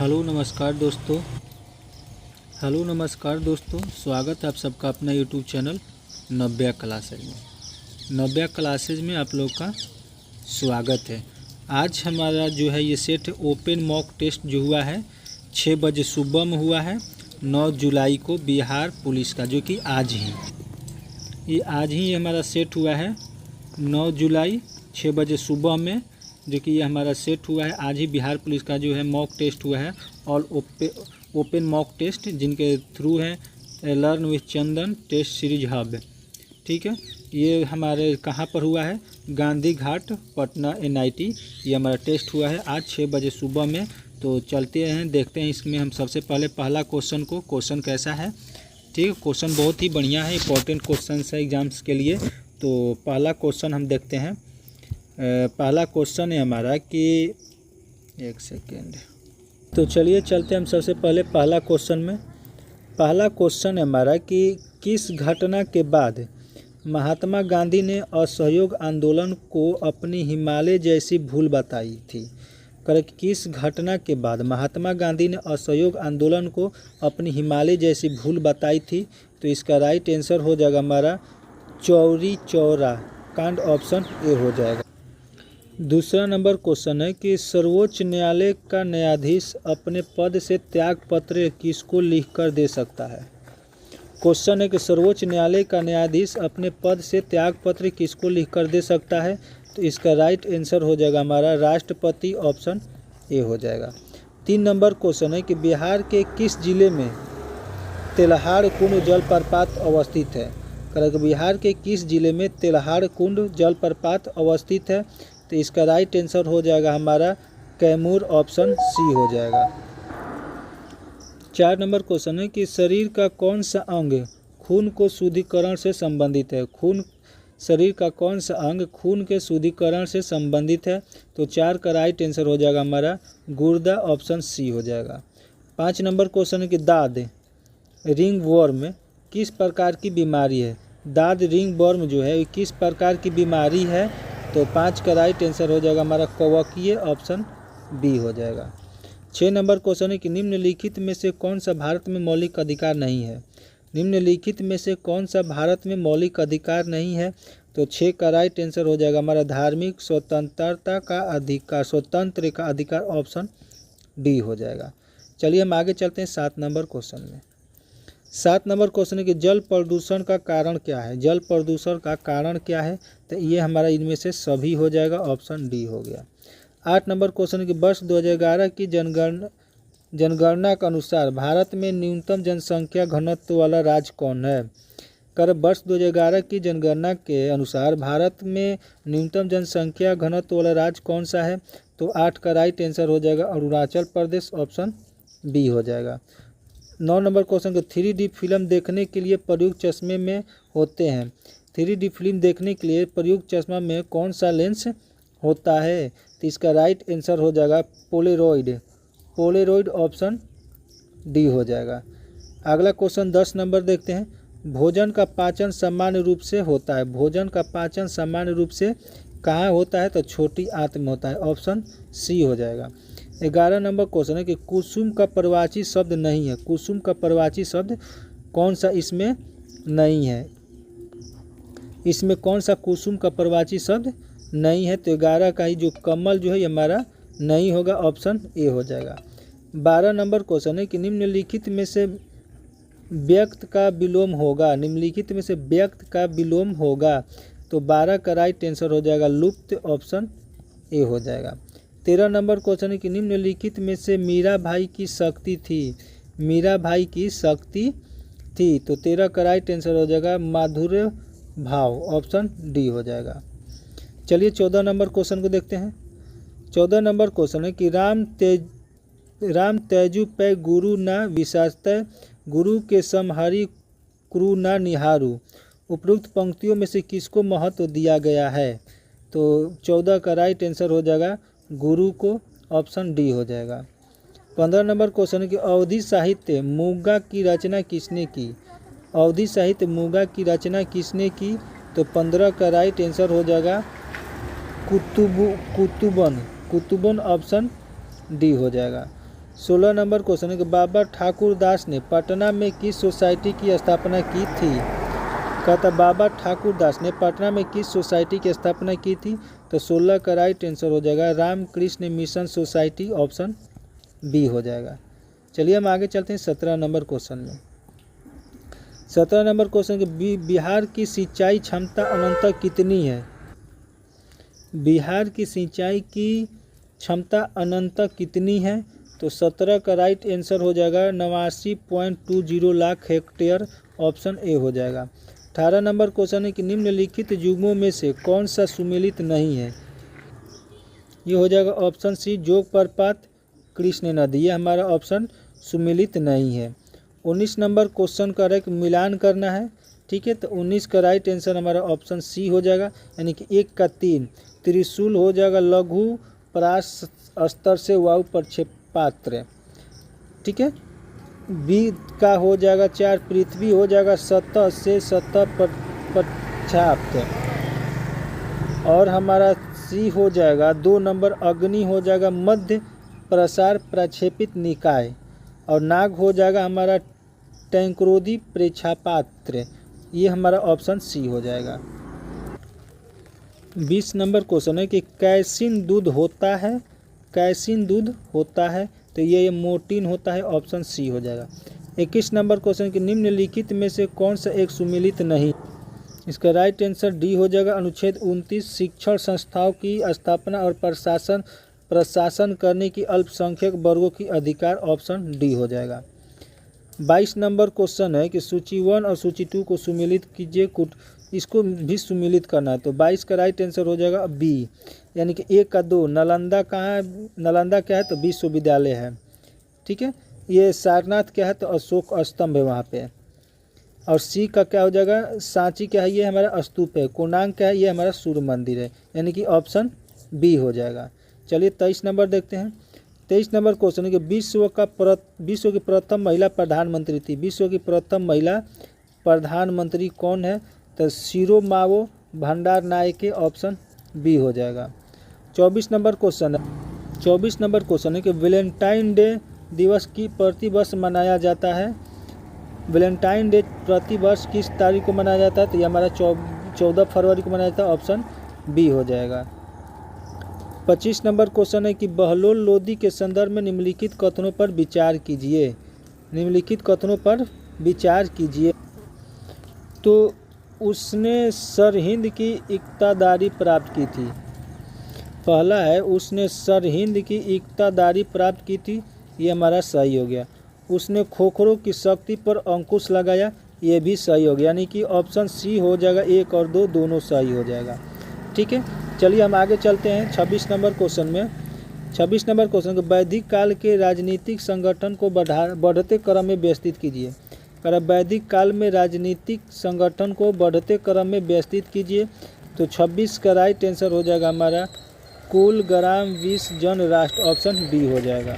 Hello नमस्कार दोस्तों, स्वागत है आप सबका अपना यूट्यूब चैनल नव्या क्लासेज में। नव्या क्लासेज में आप लोग का स्वागत है। आज हमारा जो है ये सेट ओपन मॉक टेस्ट जो हुआ है 6 बजे सुबह में हुआ है 9 जुलाई को बिहार पुलिस का, जो कि आज ही हमारा सेट हुआ है 9 जुलाई 6 बजे सुबह में, जो कि ये हमारा सेट हुआ है आज ही। बिहार पुलिस का जो है मॉक टेस्ट हुआ है और ओपन मॉक टेस्ट, जिनके थ्रू है learn with Chandan test series hub. ठीक है, ये हमारे कहाँ पर हुआ है? गांधी घाट पटना NIT। ये हमारा टेस्ट हुआ है आज 6 बजे सुबह में। तो चलते हैं, देखते हैं इसमें हम सबसे पहले पहला क्वेश्चन कैसा है। ठीक है, क्वेश्चन बहुत ही बढ़िया है, इंपॉर्टेंट क्वेश्चन है एग्जाम्स के लिए। तो पहला क्वेश्चन हम देखते हैं। पहला क्वेश्चन है हमारा कि एक सेकेंड, तो चलिए चलते हैं हम सबसे पहले पहला क्वेश्चन में। पहला क्वेश्चन है हमारा कि किस घटना के बाद महात्मा गांधी ने असहयोग आंदोलन को अपनी हिमालय जैसी भूल बताई थी? करेक्ट, किस घटना के बाद महात्मा गांधी ने असहयोग आंदोलन को अपनी हिमालय जैसी भूल बताई थी? तो इसका राइट आंसर हो जाएगा हमारा चौरी चौरा कांड, ऑप्शन ए हो जाएगा। दूसरा नंबर क्वेश्चन है कि सर्वोच्च न्यायालय का न्यायाधीश अपने पद से त्याग पत्र किसको लिखकर दे सकता है? क्वेश्चन है कि सर्वोच्च न्यायालय का न्यायाधीश अपने पद से त्याग पत्र किसको लिखकर दे सकता है? तो इसका राइट आंसर हो जाएगा हमारा राष्ट्रपति, ऑप्शन ए हो जाएगा। 3 नंबर क्वेश्चन है कि बिहार के किस जिले में तेल्हाड़ कुंड जलप्रपात अवस्थित है? करेक्ट, बिहार के किस जिले में तेल्हाड़ कुंड जलप्रपात अवस्थित है? तो इसका राइट आंसर हो जाएगा हमारा कैमूर, ऑप्शन सी हो जाएगा। 4 नंबर क्वेश्चन है कि शरीर का कौन सा अंग खून को शुद्धिकरण से संबंधित है? शरीर का कौन सा अंग खून के शुद्धिकरण से संबंधित है? तो 4 का राइट आंसर हो जाएगा हमारा गुर्दा, ऑप्शन सी हो जाएगा। 5 नंबर क्वेश्चन है कि दाद रिंग वर्म किस प्रकार की बीमारी है? दाद रिंग वर्म जो है किस प्रकार की बीमारी है? तो 5 का राइट आंसर हो जाएगा हमारा कवकीय, ऑप्शन बी हो जाएगा। 6 नंबर क्वेश्चन है कि निम्नलिखित में से कौन सा भारत में मौलिक अधिकार नहीं है? निम्नलिखित में से कौन सा भारत में मौलिक अधिकार नहीं है? तो 6 का राइट आंसर हो जाएगा हमारा धार्मिक स्वतंत्रता का अधिकार, स्वतंत्र का अधिकार, ऑप्शन डी हो जाएगा। चलिए हम आगे चलते हैं 7 नंबर क्वेश्चन में। 7 नंबर क्वेश्चन है कि जल प्रदूषण का कारण क्या है? जल प्रदूषण का कारण क्या है? तो ये हमारा इनमें से सभी हो जाएगा, ऑप्शन डी हो गया। 8 नंबर क्वेश्चन है कि वर्ष 2011 की जनगणना के अनुसार भारत में न्यूनतम जनसंख्या घनत्व वाला राज्य कौन है? वर्ष 2011 की जनगणना के अनुसार भारत में न्यूनतम जनसंख्या घनत्व वाला राज्य कौन सा है? तो 8 का राइट आंसर हो जाएगा अरुणाचल प्रदेश, ऑप्शन बी हो जाएगा। 9 नंबर क्वेश्चन को 3D फिल्म देखने के लिए प्रयुक्त चश्मे में होते हैं। 3D फिल्म देखने के लिए प्रयुक्त चश्मा में कौन सा लेंस होता है? तो इसका राइट आंसर हो जाएगा पोलेरॉइड, ऑप्शन डी हो जाएगा। अगला क्वेश्चन 10 नंबर देखते हैं। भोजन का पाचन सामान्य रूप से होता है। भोजन का पाचन सामान्य रूप से कहाँ होता है? तो छोटी आंत में होता है, ऑप्शन सी हो जाएगा। 11 नंबर क्वेश्चन है कि कुसुम का प्रवाची शब्द नहीं है। कुसुम का प्रवाची शब्द कौन सा इसमें नहीं है? इसमें कौन सा कुसुम का प्रवाची शब्द नहीं है? तो 11 का ही जो कमल जो है ये हमारा नहीं होगा, ऑप्शन ए हो जाएगा। 12 नंबर क्वेश्चन है कि निम्नलिखित में से व्यक्त का विलोम होगा। निम्नलिखित में से व्यक्त का विलोम होगा। तो 12 का राइट आंसर हो जाएगा लुप्त, ऑप्शन ए हो जाएगा। 13 नंबर क्वेश्चन है कि निम्नलिखित में से मीरा भाई की शक्ति थी। मीरा भाई की शक्ति थी। तो 13 का राइट आंसर हो जाएगा माधुर्य भाव, ऑप्शन डी हो जाएगा। चलिए 14 नंबर क्वेश्चन को देखते हैं। 14 नंबर क्वेश्चन है कि राम तेजु पे गुरु न विशास्ते, गुरु के समहरि क्रू न निहारू। उपरोक्त पंक्तियों में से किसको महत्व दिया गया है? तो 14 का राइट आंसर हो जाएगा गुरु को, ऑप्शन डी हो जाएगा। 15 नंबर क्वेश्चन है कि अवधी साहित्य मुगा की रचना किसने की? अवधी साहित्य मुगा की रचना किसने की? तो 15 का राइट आंसर हो जाएगा कुतुबन, ऑप्शन डी हो जाएगा। 16 नंबर क्वेश्चन है कि बाबा ठाकुर दास ने पटना में किस सोसाइटी की स्थापना की थी। कहता बाबा ठाकुर दास ने पटना में किस सोसाइटी की स्थापना की थी। तो 16 का राइट आंसर हो जाएगा Ramakrishna mission society, option B हो जाएगा। चलिए हम आगे चलते हैं 17 नंबर क्वेश्चन में। 17 नंबर क्वेश्चन के बिहार की सिंचाई क्षमता अनंत कितनी है। बिहार की सिंचाई की क्षमता अनंत कितनी है। तो 17 का राइट आंसर हो जाएगा 89.20 लाख हेक्टेयर, ऑप्शन ए हो जाएगा। 18 नंबर क्वेश्चन है कि निम्नलिखित युग्मों में से कौन सा सुमेलित नहीं है। ये हो जाएगा ऑप्शन सी जोग प्रपात, कृष्ण नदी, ये हमारा ऑप्शन सुमेलित नहीं है। 19 नंबर क्वेश्चन का एक मिलान करना है, ठीक है। तो 19 का राइट आंसर हमारा ऑप्शन सी हो जाएगा, यानी कि 1 का 3 त्रिशूल हो जाएगा लघु परास स्तर से वायु प्रक्षेपास्त्र, ठीक है। बी का हो जाएगा 4 पृथ्वी हो जाएगा सतह से सतह प्रक्षेपास्त्र, और हमारा सी हो जाएगा 2 नंबर अग्नि हो जाएगा मध्य प्रसार प्रक्षेपित निकाय, और नाग हो जाएगा हमारा टैंकरोधी प्रेक्षापात्र, ये हमारा ऑप्शन सी हो जाएगा। 20 नंबर क्वेश्चन है कि कैसिन दूध होता है। कैसिन दूध होता है, तो ये मोर्टीन होता है, ऑप्शन सी हो जाएगा। 21 नंबर क्वेश्चन कि निम्नलिखित में से कौन सा एक सुमेलित नहीं। इसका राइट आंसर डी हो जाएगा अनुच्छेद 29 शिक्षण संस्थाओं की स्थापना और प्रशासन करने की अल्पसंख्यक वर्गों की अधिकार, ऑप्शन डी हो जाएगा। 22 नंबर क्वेश्चन है कि सूची 1 और सूची 2 को सुमेलित कीजिए, इसको भी सुमेलित करना है। तो 22 का राइट आंसर हो जाएगा बी, यानी कि 1 का 2 नालंदा कहाँ है, नालंदा क्या है तो विश्वविद्यालय है, ठीक है। ये सारनाथ क्या है तो अशोक स्तंभ है वहाँ पे, और सी का क्या हो जाएगा सांची क्या है ये हमारा स्तूप है, कोणार्क क्या है ये हमारा सूर्य मंदिर है, यानी कि ऑप्शन बी हो जाएगा। चलिए 23 नंबर देखते हैं। 23 नंबर क्वेश्चन है कि विश्व की प्रथम महिला प्रधानमंत्री थी। विश्व की प्रथम महिला प्रधानमंत्री कौन है। तो शिरोमावो भंडारनायके, ऑप्शन बी हो जाएगा। 24 नंबर क्वेश्चन है। 24 नंबर क्वेश्चन है कि वैलेंटाइन डे दिवस की प्रतिवर्ष मनाया जाता है। वैलेंटाइन डे प्रतिवर्ष किस तारीख को मनाया जाता है। तो ये हमारा 14 फरवरी को मनाया जाता है, ऑप्शन बी हो जाएगा। 25 नंबर क्वेश्चन है कि बहलोल लोदी के संदर्भ में निम्नलिखित कथनों पर विचार कीजिए। निम्नलिखित कथनों पर विचार कीजिए। तो उसने सरहिंद की इक्तादारी प्राप्त की थी। पहला है उसने सरहिंद की इक्तादारी प्राप्त की थी, ये हमारा सही हो गया। उसने खोखरों की शक्ति पर अंकुश लगाया, ये भी सही हो गया, यानी कि ऑप्शन सी हो जाएगा। 1 और 2 दोनों सही हो जाएगा, ठीक है। चलिए हम आगे चलते हैं 26 नंबर क्वेश्चन में। 26 नंबर क्वेश्चन को वैदिक काल के राजनीतिक संगठन को बढ़ते क्रम में व्यवस्थित कीजिए। वैदिक काल में राजनीतिक संगठन को बढ़ते क्रम में व्यवस्थित कीजिए। तो 26 का राइट आंसर हो जाएगा हमारा कुल ग्राम 20 जन राष्ट्र, ऑप्शन बी हो जाएगा।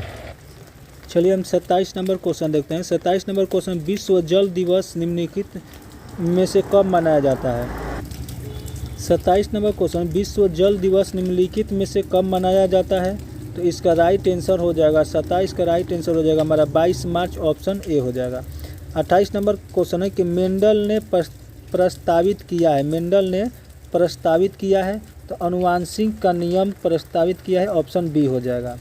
चलिए हम 27 नंबर क्वेश्चन देखते हैं। 27 नंबर क्वेश्चन विश्व जल दिवस निम्नलिखित में से कब मनाया जाता है। 27 नंबर क्वेश्चन विश्व जल दिवस निम्नलिखित में से कब मनाया जाता है। तो इसका राइट आंसर हो जाएगा 27 का राइट आंसर हो जाएगा हमारा 22 मार्च, ऑप्शन ए हो जाएगा। 28 नंबर क्वेश्चन है कि मेंडल ने प्रस्तावित किया है। मेंडल ने प्रस्तावित किया है, तो अनुवांशिक का नियम प्रस्तावित किया है, ऑप्शन बी हो जाएगा।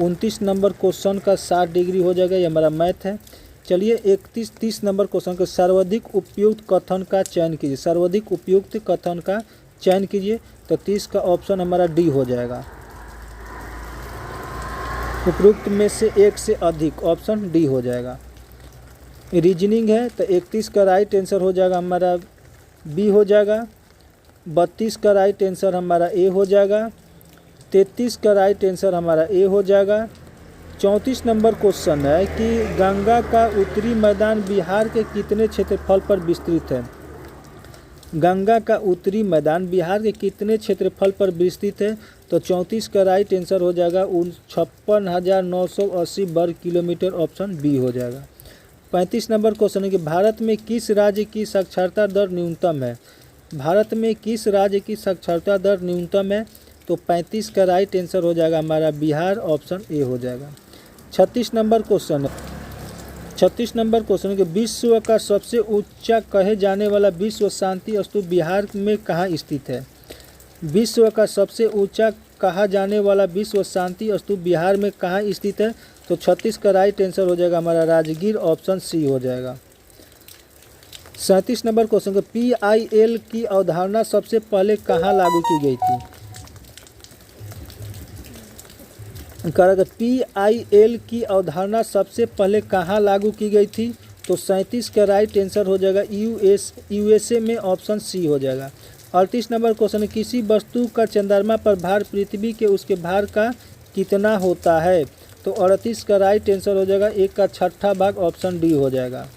29 नंबर क्वेश्चन का 60 डिग्री हो जाएगा, ये हमारा मैथ है। चलिए 30 नंबर क्वेश्चन का सर्वाधिक उपयुक्त कथन का चयन कीजिए। सर्वाधिक उपयुक्त कथन का चयन कीजिए। तो 30 का ऑप्शन हमारा डी हो जाएगा। उपयुक्त में से एक से अधिक, ऑप्शन डी हो जाएगा। रीजनिंग है, तो 31 का राइट आंसर हो जाएगा हमारा बी हो जाएगा। 32 का राइट आंसर हमारा ए हो जाएगा। 33 का राइट आंसर हमारा ए हो जाएगा। 34 नंबर क्वेश्चन है कि गंगा का उत्तरी मैदान बिहार के कितने क्षेत्रफल पर विस्तृत है। गंगा का उत्तरी मैदान बिहार के कितने क्षेत्रफल पर विस्तृत है। तो 34 का राइट आंसर हो जाएगा 56,980 वर्ग किलोमीटर, ऑप्शन बी हो जाएगा। 35 नंबर क्वेश्चन है कि भारत में किस राज्य की साक्षरता दर न्यूनतम है। भारत में किस राज्य की साक्षरता दर न्यूनतम है। तो 35 का राइट आंसर हो जाएगा हमारा बिहार, ऑप्शन ए हो जाएगा। 36 नंबर क्वेश्चन है। 36 नंबर क्वेश्चन है कि विश्व का सबसे ऊंचा कहे जाने वाला विश्व शांति स्तूप बिहार में कहाँ स्थित है? विश्व का सबसे ऊंचा कहा जाने वाला विश्व शांति स्तूप बिहार में कहाँ स्थित है? तो 36 का राइट आंसर हो जाएगा हमारा राजगीर, ऑप्शन सी हो जाएगा। 37 नंबर क्वेश्चन का PIL की अवधारणा सबसे पहले कहाँ लागू की गई थी? करेगा PIL की अवधारणा सबसे पहले कहाँ लागू की गई थी? तो 37 का राइट आंसर हो जाएगा USA में, ऑप्शन सी हो जाएगा। 38 नंबर क्वेश्चन है किसी वस्तु का चंद्रमा पर भार पृथ्वी के उसके भार का कितना होता है? तो 38 का राइट आंसर हो जाएगा 1/6 भाग, ऑप्शन डी हो जाएगा।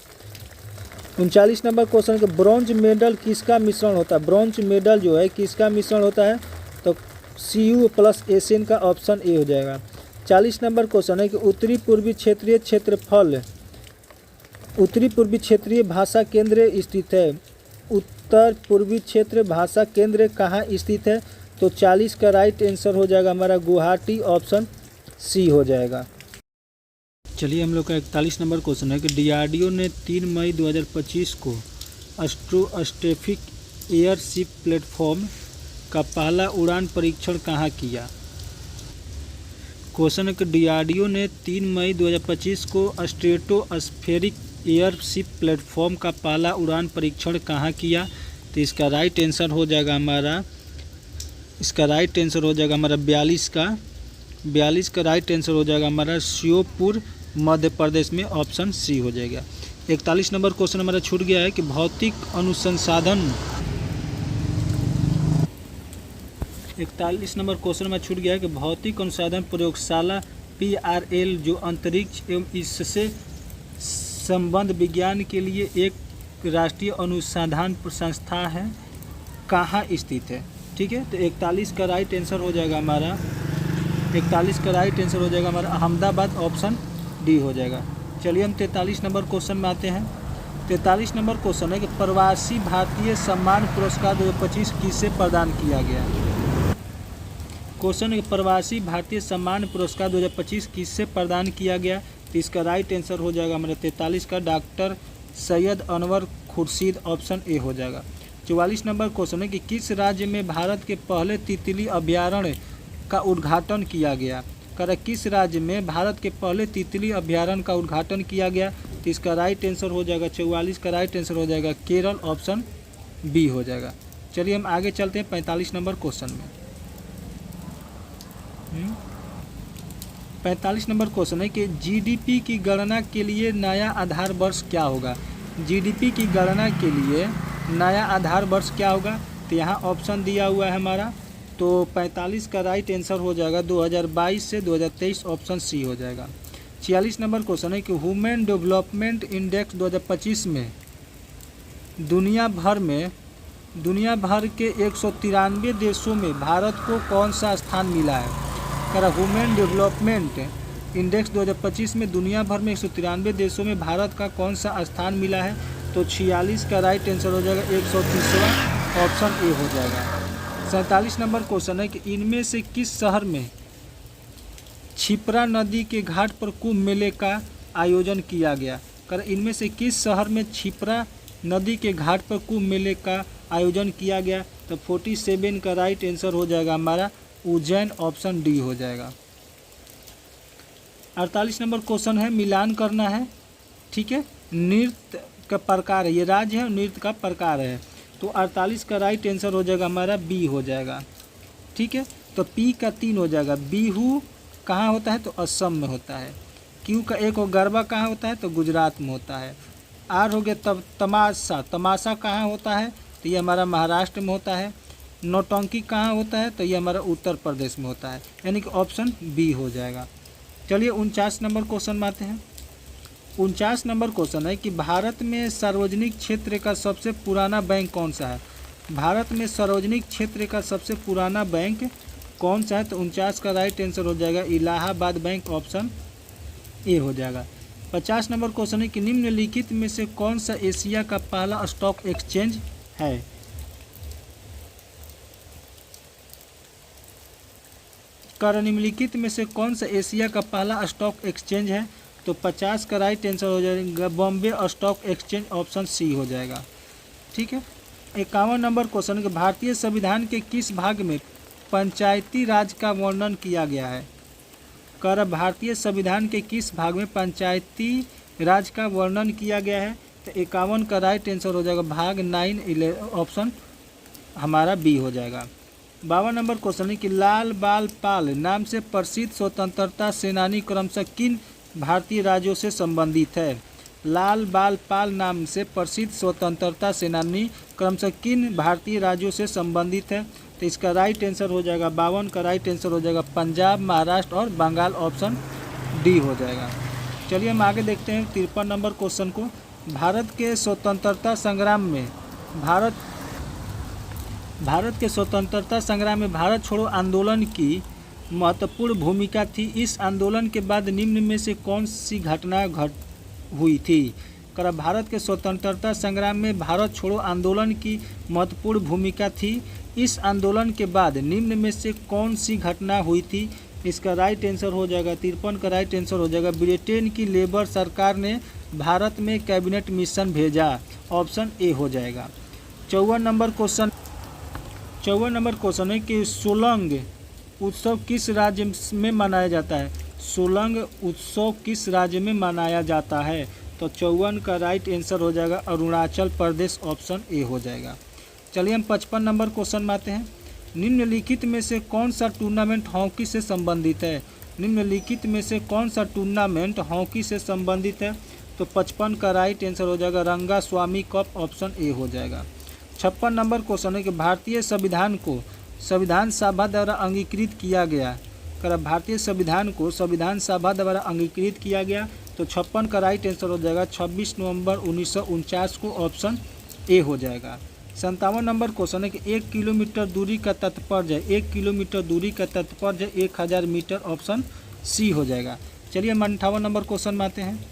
39 नंबर क्वेश्चन है ब्रॉन्ज मेडल किसका मिश्रण होता है? ब्रॉन्ज मेडल जो है किसका मिश्रण होता है? तो CU प्लस एशियन का, ऑप्शन ए हो जाएगा। 40 नंबर क्वेश्चन है कि उत्तरी पूर्वी क्षेत्रीय भाषा केंद्र स्थित है। उत्तर पूर्वी क्षेत्र भाषा केंद्र कहाँ स्थित है? तो 40 का राइट आंसर हो जाएगा हमारा गुवाहाटी, ऑप्शन सी हो जाएगा। चलिए हम लोग का 41 नंबर क्वेश्चन है कि DRDO ने 3 मई 2025 को एस्ट्रोस्टेफिक एयरशिप प्लेटफॉर्म का पहला उड़ान परीक्षण कहाँ किया? क्वेश्चन है कि DRDO ने 3 मई 2025 को स्ट्रेटोस्फेरिक एयरशिप प्लेटफॉर्म का पहला उड़ान परीक्षण कहाँ किया? तो इसका राइट आंसर हो जाएगा हमारा 42 का राइट आंसर हो जाएगा हमारा श्योपुर, मध्य प्रदेश में, ऑप्शन सी हो जाएगा। 41 नंबर क्वेश्चन हमारा छूट गया है कि भौतिक अनुसंधान 41 नंबर क्वेश्चन में छूट गया है कि भौतिक अनुसंधान प्रयोगशाला PRL जो अंतरिक्ष एवं इससे संबंध विज्ञान के लिए एक राष्ट्रीय अनुसंधान संस्था है, कहाँ स्थित है? ठीक है, तो 41 का राइट आंसर हो जाएगा हमारा अहमदाबाद, ऑप्शन डी हो जाएगा। चलिए हम 43 नंबर क्वेश्चन में आते हैं। 43 नंबर क्वेश्चन है कि प्रवासी भारतीय सम्मान पुरस्कार 2025 किसे प्रदान किया गया? क्वेश्चन है कि प्रवासी भारतीय सम्मान पुरस्कार 2025 किससे प्रदान किया गया? तो इसका राइट आंसर हो जाएगा हमारा 43 का doctor Syed Anwar Khurshid, option A हो जाएगा। 44 नंबर क्वेश्चन है कि किस राज्य में भारत के पहले तितली अभयारण्य का उद्घाटन किया गया? किस राज्य में भारत के पहले तितली अभयारण्य का उद्घाटन किया गया? तो इसका राइट आंसर हो जाएगा 44 का राइट आंसर हो जाएगा केरल, ऑप्शन बी हो जाएगा। चलिए हम आगे चलते हैं 45 नंबर क्वेश्चन में। 45 नंबर क्वेश्चन है कि GDP की गणना के लिए नया आधार वर्ष क्या होगा? GDP की गणना के लिए नया आधार वर्ष क्या होगा? तो यहाँ ऑप्शन दिया हुआ है हमारा, तो 45 का राइट आंसर हो जाएगा 2022 से 2023, ऑप्शन सी हो जाएगा। 46 नंबर क्वेश्चन है कि ह्यूमन डेवलपमेंट इंडेक्स 2025 में दुनिया भर के 193 देशों में भारत को कौन सा स्थान मिला है? ह्यूमन डेवलपमेंट इंडेक्स 2025 में दुनिया भर में 193 देशों में भारत का कौन सा स्थान मिला है? तो 46 का राइट आंसर हो जाएगा 130वां, ऑप्शन ए हो जाएगा। 47 नंबर क्वेश्चन है कि इनमें से किस शहर में क्षिप्रा नदी के घाट पर कुंभ मेले का आयोजन किया गया? इनमें से किस शहर में क्षिप्रा नदी के घाट पर कुंभ मेले का आयोजन किया गया? तो 47 का राइट आंसर हो जाएगा हमारा उज्जैन, ऑप्शन डी हो जाएगा। 48 नंबर क्वेश्चन है, मिलान करना है, ठीक है, नृत्य का प्रकार है, ये राज्य है और नृत्य का प्रकार है, तो 48 का राइट आंसर हो जाएगा हमारा बी हो जाएगा। ठीक है, तो पी का 3 हो जाएगा। बिहू कहाँ होता है? तो असम में होता है। क्यू का 1 और गरबा कहाँ होता है? तो गुजरात में होता है। आर हो गया तब तमाशा कहाँ होता है? तो ये हमारा महाराष्ट्र में होता है। नौटंकी कहाँ होता है? तो ये हमारा उत्तर प्रदेश में होता है, यानी कि ऑप्शन बी हो जाएगा। चलिए 49 नंबर क्वेश्चन में आते हैं। 49 नंबर क्वेश्चन है कि भारत में सार्वजनिक क्षेत्र का सबसे पुराना बैंक कौन सा है? भारत में सार्वजनिक क्षेत्र का सबसे पुराना बैंक कौन सा है? तो 49 का राइट आंसर हो जाएगा इलाहाबाद बैंक, ऑप्शन ए हो जाएगा। 50 नंबर क्वेश्चन है कि निम्नलिखित में से कौन सा एशिया का पहला स्टॉक एक्सचेंज है? कर निम्नलिखित में से कौन सा एशिया का पहला स्टॉक एक्सचेंज है? तो 50 का राइट आंसर हो जाएगा Bombay stock exchange, option C हो जाएगा। ठीक है। 51 नंबर क्वेश्चन के भारतीय संविधान के किस भाग में पंचायती राज का वर्णन किया गया है? कर भारतीय संविधान के किस भाग में पंचायती राज का वर्णन किया गया है? तो 51 का राइट आंसर हो जाएगा भाग 9, ऑप्शन हमारा बी हो जाएगा। 52 नंबर क्वेश्चन है कि लाल बाल पाल नाम से प्रसिद्ध स्वतंत्रता सेनानी क्रमशः किन भारतीय राज्यों से संबंधित है? लाल बाल पाल नाम से प्रसिद्ध स्वतंत्रता सेनानी क्रमशः किन भारतीय राज्यों से संबंधित है? तो इसका राइट आंसर हो जाएगा 52 का राइट आंसर हो जाएगा पंजाब, महाराष्ट्र और बंगाल, ऑप्शन डी हो जाएगा। चलिए हम आगे देखते हैं 53 नंबर क्वेश्चन को। भारत के स्वतंत्रता संग्राम में भारत छोड़ो आंदोलन की महत्वपूर्ण भूमिका थी। इस आंदोलन के बाद निम्न में से कौन सी घटना हुई थी? कर भारत के स्वतंत्रता संग्राम में भारत छोड़ो आंदोलन की महत्वपूर्ण भूमिका थी। इस आंदोलन के बाद निम्न में से कौन सी घटना हुई थी? इसका राइट आंसर हो जाएगा 53 का राइट आंसर हो जाएगा ब्रिटेन की लेबर सरकार ने भारत में कैबिनेट मिशन भेजा, ऑप्शन ए हो जाएगा। 54 नंबर क्वेश्चन है कि सोलंग उत्सव किस राज्य में मनाया जाता है? सोलंग उत्सव किस राज्य में मनाया जाता है? तो 54 का राइट आंसर हो जाएगा अरुणाचल प्रदेश, ऑप्शन ए हो जाएगा। चलिए हम 55 नंबर क्वेश्चन में आते हैं। निम्नलिखित में से कौन सा टूर्नामेंट हॉकी से संबंधित है? निम्नलिखित में से कौन सा टूर्नामेंट हॉकी से संबंधित है? तो 55 का राइट आंसर हो जाएगा रंगा स्वामी कप, ऑप्शन ए हो जाएगा। 56 नंबर क्वेश्चन है कि भारतीय संविधान को संविधान सभा द्वारा अंगीकृत किया गया। कर भारतीय संविधान को संविधान सभा द्वारा अंगीकृत किया गया। तो 56 का राइट आंसर हो जाएगा 26 नवंबर 1949 को, ऑप्शन ए हो जाएगा। 57 नंबर क्वेश्चन है कि 1 किलोमीटर दूरी का तात्पर्य 1 किलोमीटर दूरी का तात्पर्य 1000 मीटर, ऑप्शन सी हो जाएगा। चलिए हम 58 नंबर क्वेश्चन में आते हैं।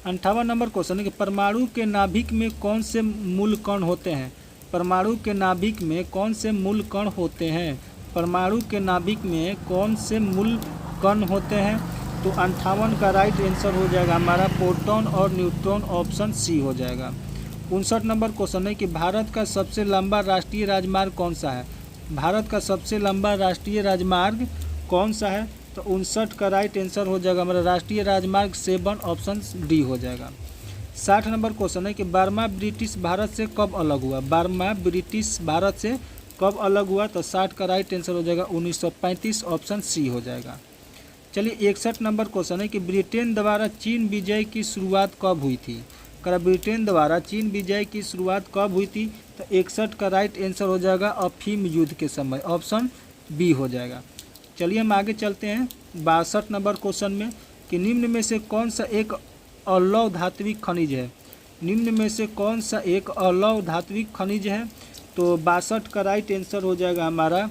58 नंबर क्वेश्चन है कि परमाणु के नाभिक में कौन से मूल कण होते हैं? परमाणु के नाभिक में कौन से मूल कण होते हैं? परमाणु के नाभिक में कौन से मूल कण होते हैं? तो 58 का राइट आंसर हो जाएगा हमारा प्रोटॉन और न्यूट्रॉन, ऑप्शन सी हो जाएगा। 59 नंबर क्वेश्चन है कि भारत का सबसे लंबा राष्ट्रीय राजमार्ग कौन सा है? भारत का सबसे लंबा राष्ट्रीय राजमार्ग कौन सा है? तो 59 का राइट आंसर हो जाएगा हमारा राष्ट्रीय राजमार्ग 7, ऑप्शन डी हो जाएगा। 60 नंबर क्वेश्चन है कि बर्मा ब्रिटिश भारत से कब अलग हुआ? बर्मा ब्रिटिश भारत से कब अलग हुआ? तो 60 का राइट आंसर हो जाएगा 1935, ऑप्शन सी हो जाएगा। चलिए 61 नंबर क्वेश्चन है कि ब्रिटेन द्वारा चीन विजय की शुरुआत कब हुई थी? कर ब्रिटेन द्वारा चीन विजय की शुरुआत कब हुई थी? तो 61 का राइट आंसर हो जाएगा अफीम युद्ध के समय, ऑप्शन बी हो जाएगा। चलिए हम आगे चलते हैं 62 नंबर क्वेश्चन में कि निम्न में से कौन सा एक अलौह धात्विक खनिज है? निम्न में से कौन सा एक अलौह धात्विक खनिज है? तो 62 का राइट आंसर हो जाएगा हमारा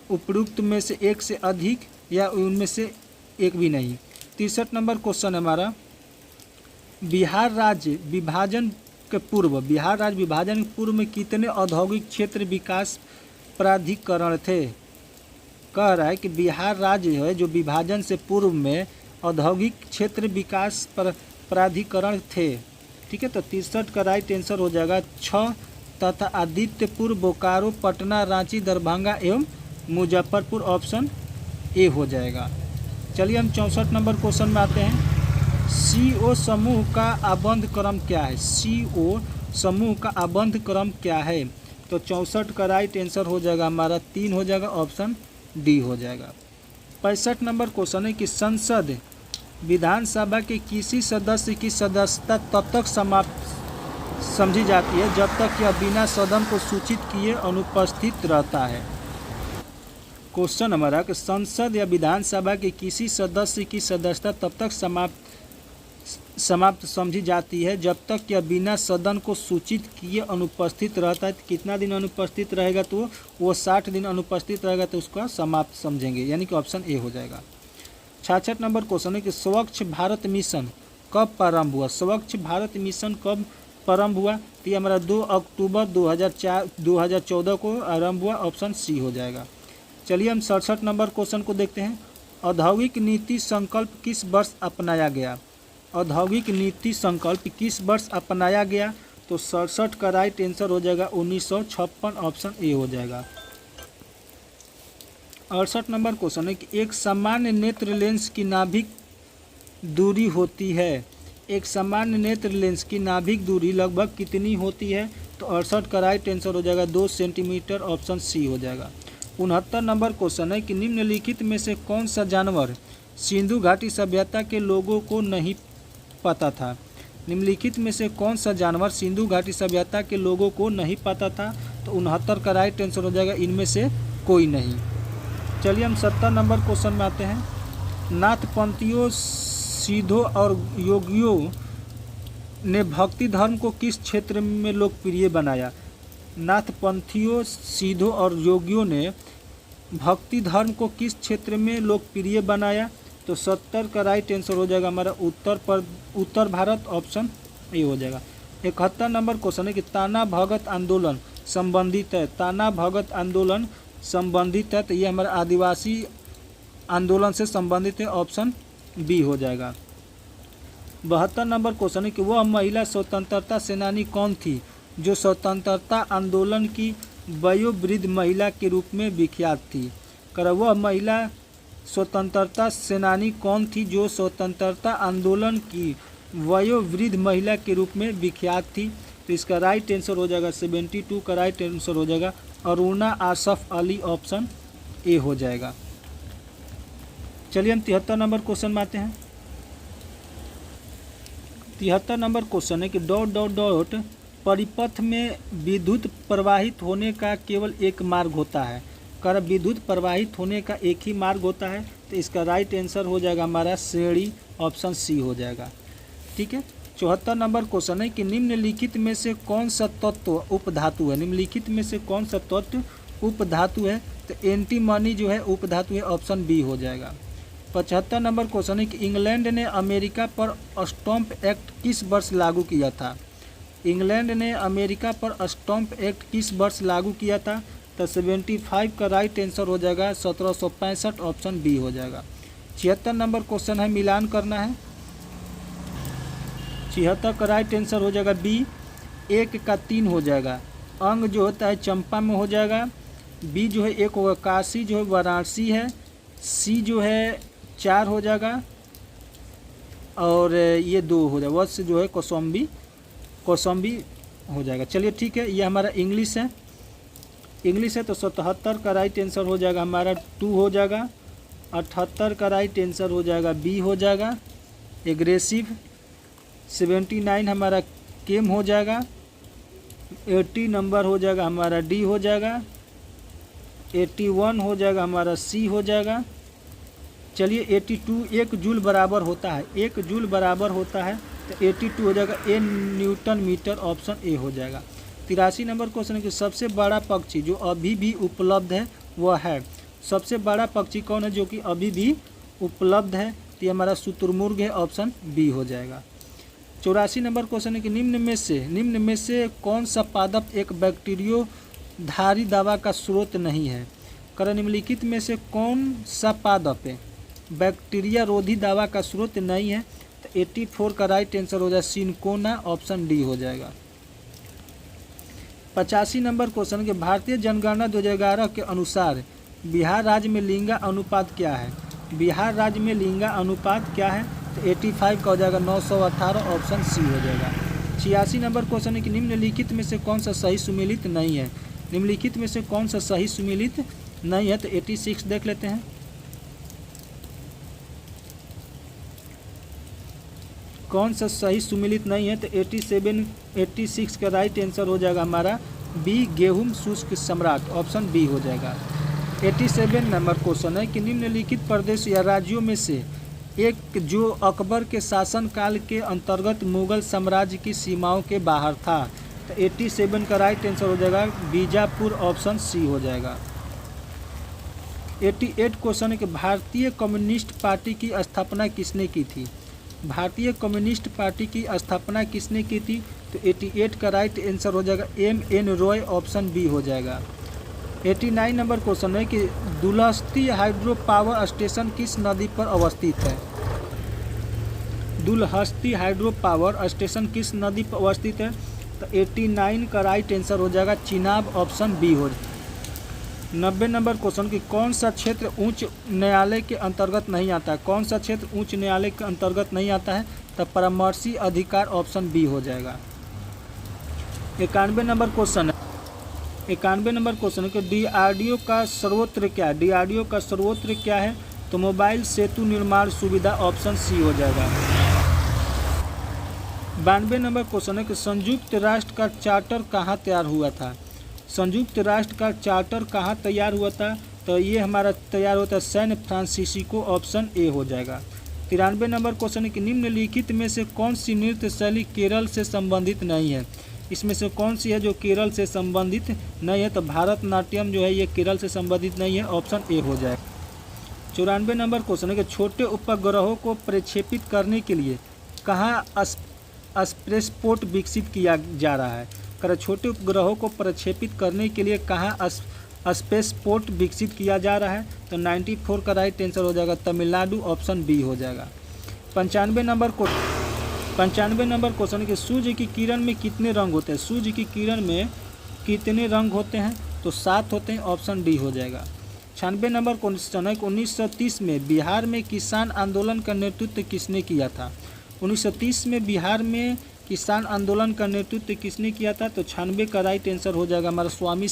उपरोक्त में से एक से अधिक या उनमें से एक भी नहीं। 63 नंबर क्वेश्चन हमारा बिहार राज्य विभाजन के पूर्व में कितने औद्योगिक क्षेत्र विकास प्राधिकरण थे? कह रहा है कि बिहार राज्य है जो विभाजन से पूर्व में औद्योगिक क्षेत्र विकास प्राधिकरण थे। ठीक है, तो 63 का राइट आंसर हो जाएगा 6 तथा आदित्यपुर, बोकारो, पटना, रांची, दरभंगा एवं मुजफ्फरपुर, ऑप्शन ए हो जाएगा। चलिए हम 64 नंबर क्वेश्चन में आते हैं। CO समूह का आबंध क्रम क्या है? CO समूह का आबंध क्रम क्या है? तो 64 का राइट आंसर हो जाएगा हमारा 3 हो जाएगा, ऑप्शन डी हो जाएगा। 65 नंबर क्वेश्चन है कि संसद विधानसभा के किसी सदस्य की सदस्यता तब तक समाप्त समझी जाती है जब तक यह बिना सदन को सूचित किए अनुपस्थित रहता है। क्वेश्चन हमारा कि संसद या विधानसभा के किसी सदस्य की सदस्यता तब तक समाप्त समझी जाती है जब तक यह बिना सदन को सूचित किए अनुपस्थित रहता है। कितना दिन अनुपस्थित रहेगा? तो वो 60 दिन अनुपस्थित रहेगा तो उसका समाप्त समझेंगे, यानी कि ऑप्शन ए हो जाएगा। 66 नंबर क्वेश्चन है कि स्वच्छ भारत मिशन कब प्रारंभ हुआ? स्वच्छ भारत मिशन कब प्रारंभ हुआ? तो ये हमारा 2 अक्टूबर 2014 को आरंभ हुआ, ऑप्शन सी हो जाएगा। चलिए हम 67 नंबर क्वेश्चन को देखते हैं। औद्योगिक नीति संकल्प किस वर्ष अपनाया गया? औद्योगिक नीति संकल्प किस वर्ष अपनाया गया? तो 67 का राइट आंसर हो जाएगा 1956, ऑप्शन ए हो जाएगा। 68 नंबर क्वेश्चन है कि एक सामान्य नेत्र लेंस की नाभिक दूरी होती है। एक सामान्य नेत्र लेंस की नाभिक दूरी लगभग कितनी होती है? तो 68 का राइट आंसर हो जाएगा 2 सेंटीमीटर, ऑप्शन सी हो जाएगा। 69 नंबर क्वेश्चन है कि निम्नलिखित में से कौन सा जानवर सिंधु घाटी सभ्यता के लोगों को नहीं पता था? निम्नलिखित में से कौन सा जानवर सिंधु घाटी सभ्यता के लोगों को नहीं पता था? तो 69 का राइट आंसर हो जाएगा इनमें से कोई नहीं। चलिए हम 70 नंबर क्वेश्चन में आते हैं। नाथपंथियों, सिद्धों और योगियों ने भक्ति धर्म को किस क्षेत्र में लोकप्रिय बनाया? नाथपंथियों, सिद्धों और योगियों ने भक्ति धर्म को किस क्षेत्र में लोकप्रिय बनाया? तो 70 का राइट आंसर हो जाएगा हमारा उत्तर भारत, ऑप्शन ए हो जाएगा। 71 नंबर क्वेश्चन है कि ताना भगत आंदोलन संबंधित है। ताना भगत आंदोलन संबंधित है, तो ये हमारा आदिवासी आंदोलन से संबंधित है, ऑप्शन बी हो जाएगा। 72 नंबर क्वेश्चन है कि वह महिला स्वतंत्रता सेनानी कौन थी जो स्वतंत्रता आंदोलन की वयोवृद्ध महिला के रूप में विख्यात थी? वह महिला स्वतंत्रता सेनानी कौन थी जो स्वतंत्रता आंदोलन की वयोवृद्ध महिला के रूप में विख्यात थी? तो इसका राइट आंसर हो जाएगा 72 का राइट आंसर हो जाएगा अरुणा आसफ अली, ऑप्शन ए हो जाएगा। चलिए हम 73 नंबर क्वेश्चन में आते हैं। 73 नंबर क्वेश्चन है कि डॉट डॉट डॉट परिपथ में विद्युत प्रवाहित होने का केवल एक मार्ग होता है। विद्युत प्रवाहित होने का एक ही मार्ग होता है, तो इसका राइट आंसर हो जाएगा हमारा श्रेणी, ऑप्शन सी हो जाएगा। ठीक है। 74 नंबर क्वेश्चन है कि निम्नलिखित में से कौन सा तत्व उपधातु है? निम्नलिखित में से कौन सा तत्व उपधातु है? तो एंटीमनी जो है उपधातु है, ऑप्शन बी हो जाएगा। 75 नंबर क्वेश्चन है कि इंग्लैंड ने अमेरिका पर स्टॉम्प एक्ट किस वर्ष लागू किया था? इंग्लैंड ने अमेरिका पर स्टॉम्प एक्ट किस वर्ष लागू किया था? तो 75 का राइट आंसर हो जाएगा 1765, ऑप्शन बी हो जाएगा। 76 नंबर क्वेश्चन है मिलान करना है। 76 का राइट आंसर हो जाएगा बी, 1 का 3 हो जाएगा। अंग जो होता है चंपा में हो जाएगा। बी जो है 1 होगा, काशी जो है वाराणसी है। सी जो है 4 हो जाएगा और ये 2 हो जाएगा, वत्स जो है कौशाम्बी हो जाएगा। चलिए ठीक है, ये हमारा इंग्लिश है। तो 77 का राइट आंसर हो जाएगा हमारा 2 हो जाएगा। 78 का राइट आंसर हो जाएगा बी हो जाएगा, एग्रेसिव। 79 हमारा केम हो जाएगा। 80 नंबर हो जाएगा हमारा डी हो जाएगा। 81 हो जाएगा हमारा सी हो जाएगा। चलिए 82 1 जूल बराबर होता है, 1 जूल बराबर होता है, तो 82 हो जाएगा a newton metre, option A हो जाएगा। 83 नंबर क्वेश्चन है कि सबसे बड़ा पक्षी जो अभी भी उपलब्ध है वह है। सबसे बड़ा पक्षी कौन है जो कि अभी भी उपलब्ध है? तो ये हमारा शुतुरमुर्ग है, ऑप्शन बी हो जाएगा। 84 नंबर क्वेश्चन है कि निम्न में से कौन सा पादप एक बैक्टीरियोधारी दवा का स्रोत नहीं है? निम्नलिखित में से कौन सा पादप है बैक्टीरिया रोधी दवा का स्रोत नहीं है? तो 84 का राइट आंसर हो जाएगा सिनकोना, ऑप्शन डी हो जाएगा। 85 नंबर क्वेश्चन के भारतीय जनगणना 2011 के अनुसार बिहार राज्य में लिंगा अनुपात क्या है? बिहार राज्य में लिंगा अनुपात क्या है? तो 85 का हो जाएगा 918, ऑप्शन सी हो जाएगा। 86 नंबर क्वेश्चन है कि निम्नलिखित में से कौन सा सही सुमेलित नहीं है? निम्नलिखित में से कौन सा सही सुमेलित नहीं है? तो 86 देख लेते हैं। कौन सा सही सुमेलित नहीं है? तो 86 का राइट आंसर हो जाएगा हमारा बी, गेहूं शुष्क सम्राट, ऑप्शन बी हो जाएगा। 87 नंबर क्वेश्चन है कि निम्नलिखित प्रदेश या राज्यों में से एक जो अकबर के शासनकाल के अंतर्गत मुगल साम्राज्य की सीमाओं के बाहर था? तो 87 का राइट आंसर हो जाएगा बीजापुर, ऑप्शन सी हो जाएगा। 88 क्वेश्चन है कि भारतीय कम्युनिस्ट पार्टी की स्थापना किसने की थी? भारतीय कम्युनिस्ट पार्टी की स्थापना किसने की थी? तो 88 का राइट आंसर हो जाएगा M.N. रॉय, ऑप्शन बी हो जाएगा। 89 नंबर क्वेश्चन है कि दुलहस्ती हाइड्रो पावर स्टेशन किस नदी पर अवस्थित है? दुलहस्ती हाइड्रो पावर स्टेशन किस नदी पर अवस्थित है? तो 89 का राइट आंसर हो जाएगा चिनाब, ऑप्शन बी हो जाएगा। 90 नंबर क्वेश्चन कि कौन सा क्षेत्र उच्च न्यायालय के अंतर्गत नहीं आता है? कौन सा क्षेत्र उच्च न्यायालय के अंतर्गत नहीं आता है? तो परामर्शी अधिकार, ऑप्शन बी हो जाएगा। 91 नंबर क्वेश्चन है 91 नंबर क्वेश्चन है कि DRDO का सर्वोत्तर क्या है? DRDO का सर्वोत्तर क्या है? तो मोबाइल सेतु निर्माण सुविधा, ऑप्शन सी हो जाएगा। 92 नंबर क्वेश्चन है कि संयुक्त राष्ट्र का चार्टर कहाँ तैयार हुआ था? संयुक्त राष्ट्र का चार्टर कहाँ तैयार हुआ था? तो ये हमारा तैयार होता है सैन फ्रांसिस्को, ऑप्शन ए हो जाएगा। 93 नंबर क्वेश्चन है कि निम्नलिखित में से कौन सी नृत्य शैली केरल से संबंधित नहीं है? इसमें से कौन सी है जो केरल से संबंधित नहीं है? तो भारतनाट्यम जो है ये केरल से संबंधित नहीं है, ऑप्शन ए हो जाएगा। 94 नंबर क्वेश्चन है कि छोटे उपग्रहों को प्रक्षेपित करने के लिए कहाँ स्पेसपोर्ट विकसित किया जा रहा है? कर छोटे उपग्रहों को प्रक्षेपित करने के लिए कहाँ स्पेसपोर्ट विकसित किया जा रहा है? तो 94 का राइट आंसर हो जाएगा तमिलनाडु, ऑप्शन बी हो जाएगा। 95 नंबर क्वेश्चन है कि सूर्य की किरण में कितने रंग होते हैं? सूर्य की किरण में कितने रंग होते हैं? तो 7 होते हैं, ऑप्शन डी हो जाएगा। 96 नंबर क्वेश्चन है कि 1930 में बिहार में किसान आंदोलन का नेतृत्व किसने किया था? 1930 में बिहार में किसान आंदोलन का नेतृत्व किसने किया था? तो 96 का राइट आंसर हो जाएगा हमारा स्वामी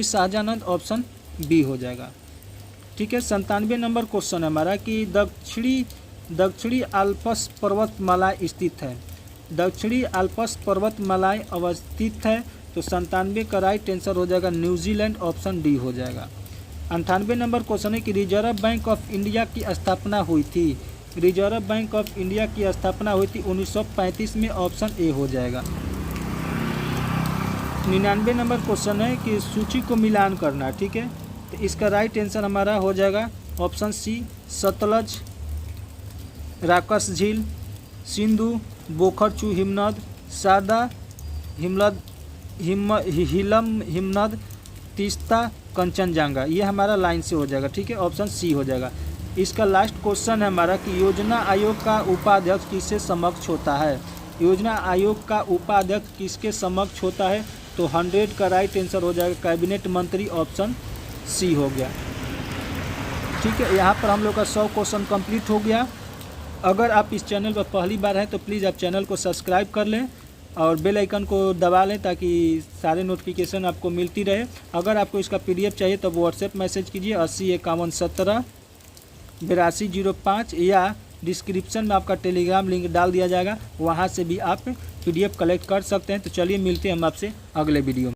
शाहजानंद, ऑप्शन बी हो जाएगा। ठीक है। 97 नंबर क्वेश्चन है हमारा कि दक्षिणी आल्प्स पर्वतमालाएं स्थित है। दक्षिणी आल्प्स पर्वतमालाएं अवस्थित है, तो 97 का राइट आंसर हो जाएगा न्यूजीलैंड, ऑप्शन डी हो जाएगा। 98 नंबर क्वेश्चन है कि रिजर्व बैंक ऑफ इंडिया की स्थापना हुई थी। रिजर्व बैंक ऑफ इंडिया की स्थापना हुई थी 1935 में, ऑप्शन ए हो जाएगा। 99 नंबर क्वेश्चन है कि सूची को मिलान करना, ठीक है, तो इसका राइट आंसर हमारा हो जाएगा ऑप्शन सी सतलज, राकस झील, सिंधु, बोखरचू हिमनद, सादा हिमनद, हिलम हिमनद, तीस्ता, कंचनजंगा, ये हमारा लाइन से हो जाएगा। ठीक है, ऑप्शन सी हो जाएगा। इसका लास्ट क्वेश्चन है हमारा कि योजना आयोग का उपाध्यक्ष किससे समक्ष होता है? योजना आयोग का उपाध्यक्ष किसके समक्ष होता है? तो 100 का राइट आंसर हो जाएगा कैबिनेट मंत्री, ऑप्शन सी हो गया। ठीक है, यहाँ पर हम लोग का 100 क्वेश्चन कंप्लीट हो गया। अगर आप इस चैनल पर पहली बार हैं तो प्लीज़ आप चैनल को सब्सक्राइब कर लें और बेल आइकन को दबा लें ताकि सारे नोटिफिकेशन आपको मिलती रहे। अगर आपको इसका PDF चाहिए तो व्हाट्सएप मैसेज कीजिए 8051178205 या डिस्क्रिप्शन में आपका टेलीग्राम लिंक डाल दिया जाएगा, वहाँ से भी आप PDF कलेक्ट कर सकते हैं। तो चलिए मिलते हैं हम आपसे अगले वीडियो में।